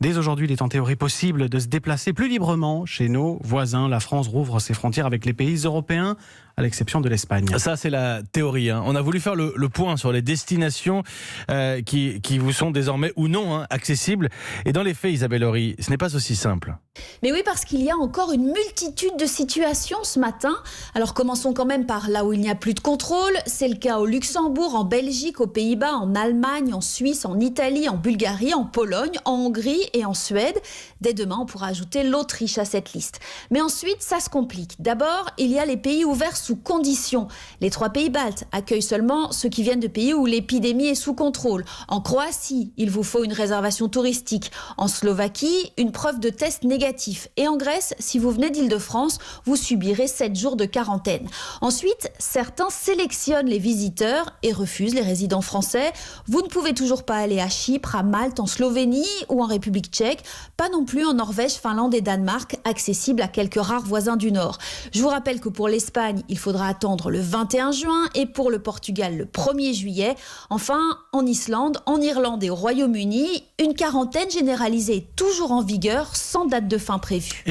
Dès aujourd'hui, il est en théorie possible de se déplacer plus librement chez nos voisins. La France rouvre ses frontières avec les pays européens, à l'exception de l'Espagne. Ça, c'est la théorie. On a voulu faire le point sur les destinations qui vous sont désormais ou non accessibles. Et dans les faits, Isabelle Horry, ce n'est pas aussi simple. Mais oui, parce qu'il y a encore une multitude de situations ce matin. Alors commençons quand même par là où il n'y a plus de contrôle. C'est le cas au Luxembourg, en Belgique, aux Pays-Bas, en Allemagne, en Suisse, en Italie, en Bulgarie, en Pologne, en Hongrie et en Suède. Dès demain, on pourra ajouter l'Autriche à cette liste. Mais ensuite, ça se complique. D'abord, il y a les pays ouverts sous conditions. Les 3 pays baltes accueillent seulement ceux qui viennent de pays où l'épidémie est sous contrôle. En Croatie, il vous faut une réservation touristique. En Slovaquie, une preuve de test négatif. Et en Grèce, si vous venez d'Île-de-France, vous subirez 7 jours de quarantaine. Ensuite, certains sélectionnent les visiteurs et refusent les résidents français. Vous ne pouvez toujours pas aller à Chypre, à Malte, en Slovénie ou en République tchèque. Pas non plus en Norvège, Finlande et Danemark, accessibles à quelques rares voisins du Nord. Je vous rappelle que pour l'Espagne, il faudra attendre le 21 juin et pour le Portugal, le 1er juillet. Enfin, en Islande, en Irlande et au Royaume-Uni, une quarantaine généralisée est toujours en vigueur sans date de fin prévue.